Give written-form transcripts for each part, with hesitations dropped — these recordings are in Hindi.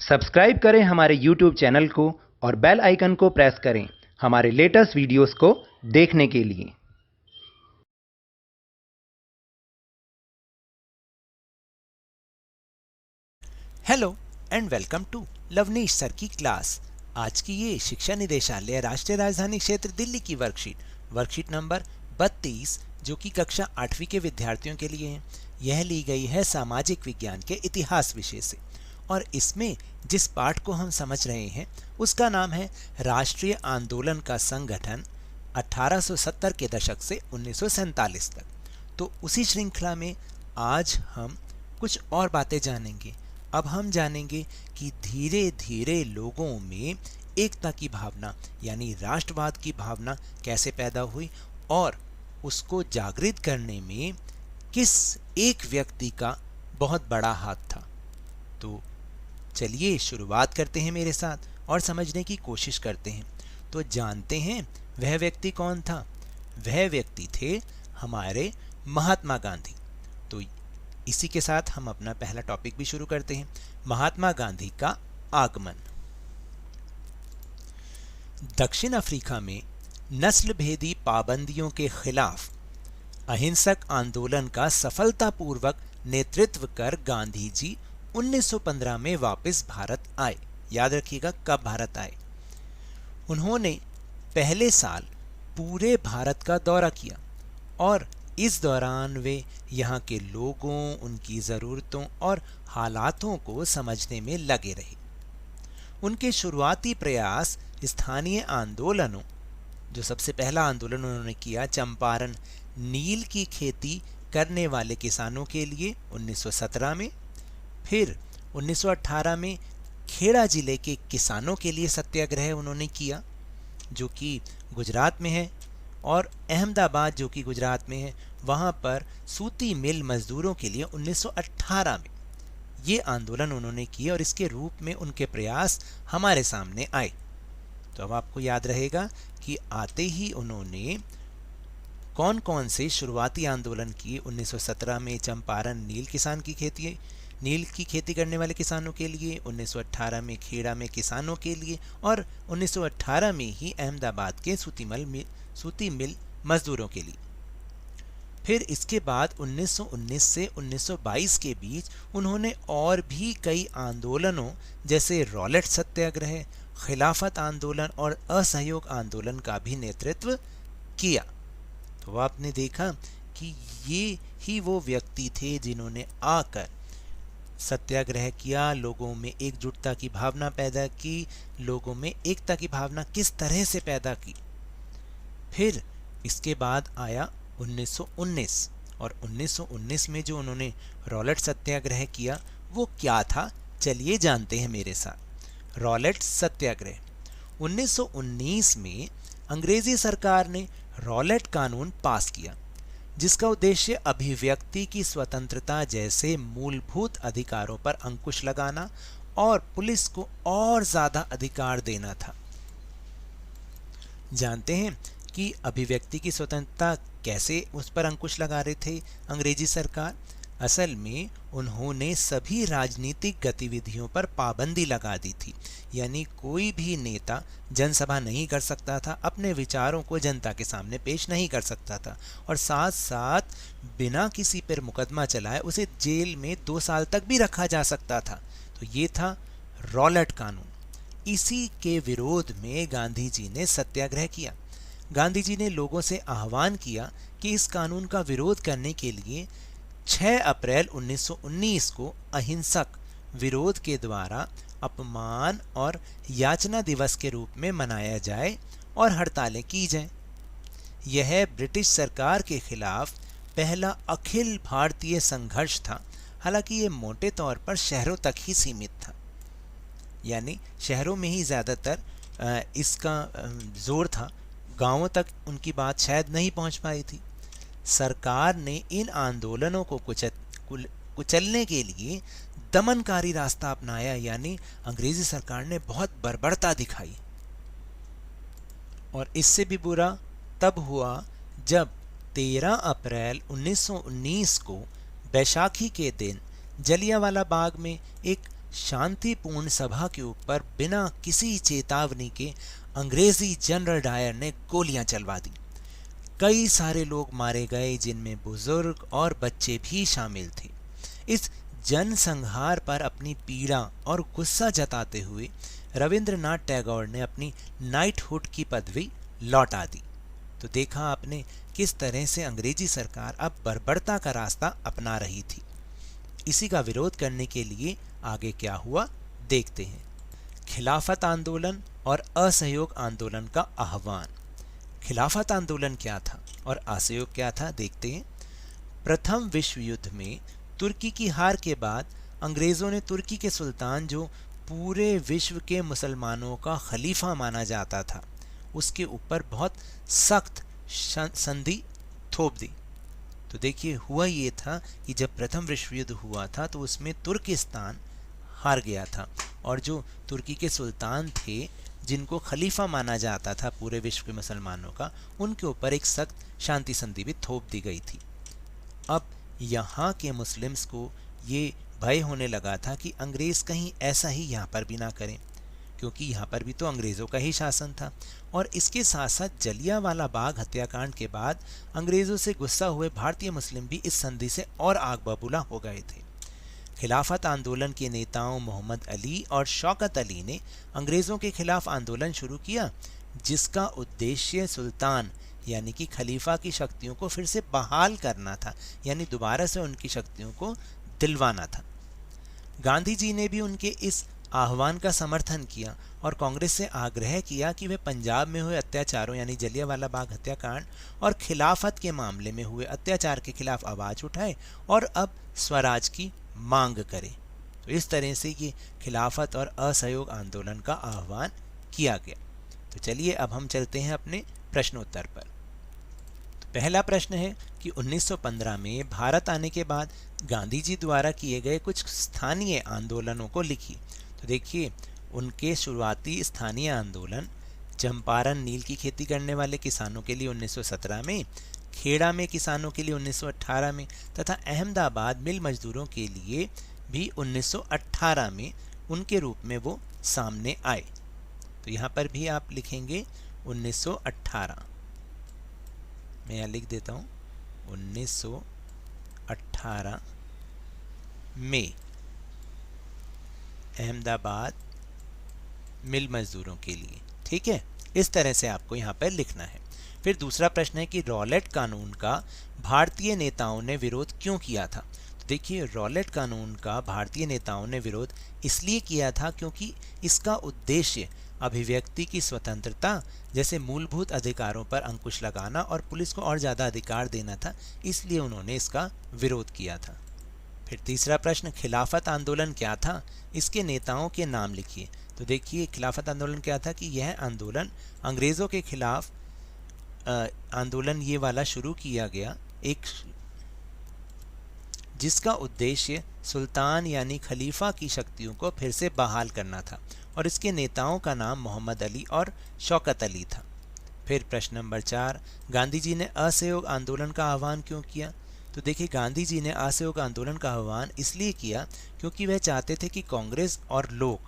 सब्सक्राइब करें हमारे YouTube चैनल को और बेल आइकन को प्रेस करें हमारे लेटेस्ट वीडियोस को देखने के लिए। Hello and welcome to Lavneesh sir की क्लास। आज की ये शिक्षा निदेशालय राष्ट्रीय राजधानी क्षेत्र दिल्ली की वर्कशीट नंबर 32 जो कि कक्षा 8वीं के विद्यार्थियों के लिए है। यह ली गई है सामाजिक विज्ञान के इतिहास विषय से और इसमें जिस पाठ को हम समझ रहे हैं उसका नाम है राष्ट्रीय आंदोलन का संगठन 1870 के दशक से 1947 तक। तो उसी श्रृंखला में आज हम कुछ और बातें जानेंगे। अब हम जानेंगे कि धीरे धीरे लोगों में एकता की भावना यानी राष्ट्रवाद की भावना कैसे पैदा हुई और उसको जागृत करने में किस एक व्यक्ति का बहुत बड़ा हाथ था। तो चलिए शुरुआत करते हैं मेरे साथ और समझने की कोशिश करते हैं। तो जानते हैं वह व्यक्ति कौन था। वह व्यक्ति थे हमारे महात्मा गांधी। तो इसी के साथ हम अपना पहला टॉपिक भी शुरू करते हैं, महात्मा गांधी का आगमन। दक्षिण अफ्रीका में नस्ल भेदी पाबंदियों के खिलाफ अहिंसक आंदोलन का सफलतापूर्वक नेतृत्व कर गांधी जी 1915 में वापस भारत आए। याद रखिएगा कब भारत आए। उन्होंने पहले साल पूरे भारत का दौरा किया और इस दौरान वे यहाँ के लोगों, उनकी ज़रूरतों और हालातों को समझने में लगे रहे। उनके शुरुआती प्रयास स्थानीय आंदोलनों, जो सबसे पहला आंदोलन उन्होंने किया चंपारण नील की खेती करने वाले किसानों के लिए 1917 में, फिर 1918 में खेड़ा जिले के किसानों के लिए सत्याग्रह उन्होंने किया जो कि गुजरात में है, और अहमदाबाद जो कि गुजरात में है वहाँ पर सूती मिल मजदूरों के लिए 1918 में ये आंदोलन उन्होंने किए और इसके रूप में उनके प्रयास हमारे सामने आए। तो अब आपको याद रहेगा कि आते ही उन्होंने कौन कौन से शुरुआती आंदोलन किए। 1917 में चंपारण नील की खेती करने वाले किसानों के लिए, 1918 में खेड़ा में किसानों के लिए और 1918 में ही अहमदाबाद के सूती मिल मजदूरों के लिए। फिर इसके बाद 1919 से 1922 के बीच उन्होंने और भी कई आंदोलनों जैसे रॉलेट सत्याग्रह, खिलाफत आंदोलन और असहयोग आंदोलन का भी नेतृत्व किया। तो आपने देखा कि ये ही वो व्यक्ति थे जिन्होंने आकर सत्याग्रह किया, लोगों में एकजुटता की भावना पैदा की, लोगों में एकता की भावना किस तरह से पैदा की। फिर इसके बाद आया 1919 और 1919 में जो उन्होंने रॉलेट सत्याग्रह किया वो क्या था, चलिए जानते हैं मेरे साथ। रॉलेट सत्याग्रह 1919 में अंग्रेजी सरकार ने रॉलेट कानून पास किया जिसका उद्देश्य अभिव्यक्ति की स्वतंत्रता जैसे मूलभूत अधिकारों पर अंकुश लगाना और पुलिस को और ज्यादा अधिकार देना था। जानते हैं कि अभिव्यक्ति की स्वतंत्रता कैसे उस पर अंकुश लगा रहे थे अंग्रेजी सरकार। असल में उन्होंने सभी राजनीतिक गतिविधियों पर पाबंदी लगा दी थी, यानी कोई भी नेता जनसभा नहीं कर सकता था, अपने विचारों को जनता के सामने पेश नहीं कर सकता था और साथ साथ बिना किसी पर मुकदमा चलाए उसे जेल में 2 साल तक भी रखा जा सकता था। तो ये था रॉलेट कानून। इसी के विरोध में गांधी जी ने सत्याग्रह किया। गांधी जी ने लोगों से आह्वान किया कि इस कानून का विरोध करने के लिए 6 अप्रैल 1919 को अहिंसक विरोध के द्वारा अपमान और याचना दिवस के रूप में मनाया जाए और हड़तालें की जाएं। यह ब्रिटिश सरकार के खिलाफ पहला अखिल भारतीय संघर्ष था। हालांकि ये मोटे तौर पर शहरों तक ही सीमित था, यानी शहरों में ही ज़्यादातर इसका जोर था, गांवों तक उनकी बात शायद नहीं पहुंच पाई थी। सरकार ने इन आंदोलनों को कुचलने के लिए दमनकारी रास्ता अपनाया, यानी अंग्रेजी सरकार ने बहुत बर्बरता दिखाई। और इससे भी बुरा तब हुआ जब 13 अप्रैल 1919 को बैसाखी के दिन जलियांवाला बाग में एक शांतिपूर्ण सभा के ऊपर बिना किसी चेतावनी के अंग्रेजी जनरल डायर ने गोलियां चलवा दी। कई सारे लोग मारे गए, जिनमें बुजुर्ग और बच्चे भी शामिल थे। इस जनसंहार पर अपनी पीड़ा और गुस्सा जताते हुए रविंद्रनाथ टैगोर ने अपनी नाइटहुड की पदवी लौटा दी। तो देखा आपने किस तरह से अंग्रेजी सरकार अब बर्बरता का रास्ता अपना रही थी। इसी का विरोध करने के लिए आगे क्या हुआ देखते हैं। खिलाफत आंदोलन और असहयोग आंदोलन का आह्वान। खिलाफत आंदोलन क्या था और असहयोग क्या था देखते हैं। प्रथम विश्व युद्ध में तुर्की की हार के बाद अंग्रेजों ने तुर्की के सुल्तान, जो पूरे विश्व के मुसलमानों का खलीफा माना जाता था, उसके ऊपर बहुत सख्त संधि थोप दी। तो देखिए हुआ ये था कि जब प्रथम विश्व युद्ध हुआ था तो उसमें तुर्किस्तान हार गया था और जो तुर्की के सुल्तान थे, जिनको खलीफा माना जाता था पूरे विश्व के मुसलमानों का, उनके ऊपर एक सख्त शांति संधि भी थोप दी गई थी। अब यहाँ के मुस्लिम्स को ये भय होने लगा था कि अंग्रेज कहीं ऐसा ही यहाँ पर भी ना करें, क्योंकि यहाँ पर भी तो अंग्रेज़ों का ही शासन था। और इसके साथ साथ जलियांवाला बाग हत्याकांड के बाद अंग्रेज़ों से गुस्सा हुए भारतीय मुस्लिम भी इस संधि से और आग बबूला हो गए थे। खिलाफत आंदोलन के नेताओं मोहम्मद अली और शौकत अली ने अंग्रेज़ों के खिलाफ आंदोलन शुरू किया, जिसका उद्देश्य सुल्तान यानी कि खलीफा की शक्तियों को फिर से बहाल करना था, यानी दोबारा से उनकी शक्तियों को दिलवाना था। गांधी जी ने भी उनके इस आह्वान का समर्थन किया और कांग्रेस से आग्रह किया कि वे पंजाब में हुए अत्याचारों यानी जलियांवाला बाग हत्याकांड और खिलाफत के मामले में हुए अत्याचार के खिलाफ आवाज उठाए और अब स्वराज की मांग करे। तो इस तरह से ये खिलाफत और असहयोग आंदोलन का आह्वान किया गया। तो चलिए अब हम चलते हैं अपने प्रश्नोत्तर पर। तो पहला प्रश्न है कि 1915 में भारत आने के बाद गांधी जी द्वारा किए गए कुछ स्थानीय आंदोलनों को लिखिए। तो देखिए उनके शुरुआती स्थानीय आंदोलन चंपारण नील की खेती करने वाले किसानों के लिए 1917 में, खेड़ा में किसानों के लिए 1918 में तथा अहमदाबाद मिल मजदूरों के लिए भी 1918 में उनके रूप में वो सामने आए। तो यहाँ पर भी आप लिखेंगे 1918। मैं यहाँ लिख देता हूँ 1918 में अहमदाबाद मिल मजदूरों के लिए। ठीक है, इस तरह से आपको यहाँ पर लिखना है। फिर दूसरा प्रश्न है कि रॉलेट कानून का भारतीय नेताओं ने विरोध क्यों किया था। तो देखिए रॉलेट कानून का भारतीय नेताओं ने विरोध इसलिए किया था क्योंकि इसका उद्देश्य अभिव्यक्ति की स्वतंत्रता जैसे मूलभूत अधिकारों पर अंकुश लगाना और पुलिस को और ज़्यादा अधिकार देना था, इसलिए उन्होंने इसका विरोध किया था। फिर तीसरा प्रश्न, खिलाफत आंदोलन क्या था, इसके नेताओं के नाम लिखिए। तो देखिए खिलाफत आंदोलन क्या था कि यह आंदोलन अंग्रेज़ों के खिलाफ आंदोलन ये वाला शुरू किया गया, एक जिसका उद्देश्य सुल्तान यानी खलीफा की शक्तियों को फिर से बहाल करना था और इसके नेताओं का नाम मोहम्मद अली और शौकत अली था। फिर प्रश्न नंबर 4, गांधी जी ने असहयोग आंदोलन का आह्वान क्यों किया। तो देखिए गांधी जी ने असहयोग आंदोलन का आह्वान इसलिए किया क्योंकि वह चाहते थे कि कांग्रेस और लोग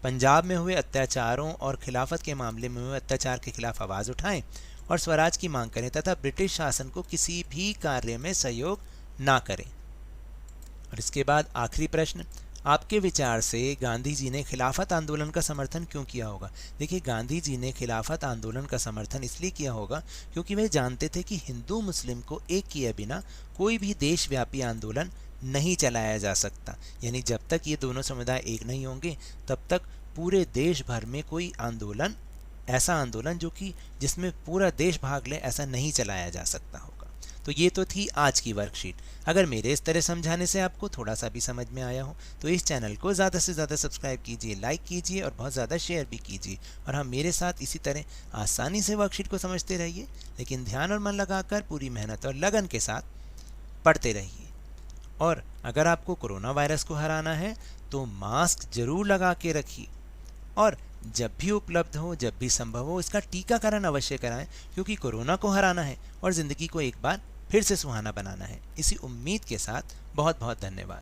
पंजाब में हुए अत्याचारों और खिलाफत के मामले में हुए अत्याचार के खिलाफ आवाज़ उठाएं और स्वराज की मांग करें तथा ब्रिटिश शासन को किसी भी कार्य में सहयोग ना करें। और इसके बाद आखिरी प्रश्न, आपके विचार से गांधी जी ने खिलाफत आंदोलन का समर्थन क्यों किया होगा। देखिए गांधी जी ने खिलाफत आंदोलन का समर्थन इसलिए किया होगा क्योंकि वे जानते थे कि हिंदू मुस्लिम को एक किए बिना कोई भी देशव्यापी आंदोलन नहीं चलाया जा सकता, यानी जब तक ये दोनों समुदाय एक नहीं होंगे तब तक पूरे देश भर में कोई आंदोलन, ऐसा आंदोलन जो कि जिसमें पूरा देश भाग ले, ऐसा नहीं चलाया जा सकता होगा। तो ये तो थी आज की वर्कशीट। अगर मेरे इस तरह समझाने से आपको थोड़ा सा भी समझ में आया हो तो इस चैनल को ज़्यादा से ज़्यादा सब्सक्राइब कीजिए, लाइक कीजिए और बहुत ज़्यादा शेयर भी कीजिए। और हम मेरे साथ इसी तरह आसानी से वर्कशीट को समझते रहिए, लेकिन ध्यान और मन लगाकर पूरी मेहनत और लगन के साथ पढ़ते रहिए। और अगर आपको कोरोना वायरस को हराना है तो मास्क जरूर लगा के रखिए और जब भी उपलब्ध हो, जब भी संभव हो, इसका टीकाकरण अवश्य कराएं, क्योंकि कोरोना को हराना है और ज़िंदगी को एक बार फिर से सुहाना बनाना है। इसी उम्मीद के साथ बहुत बहुत धन्यवाद।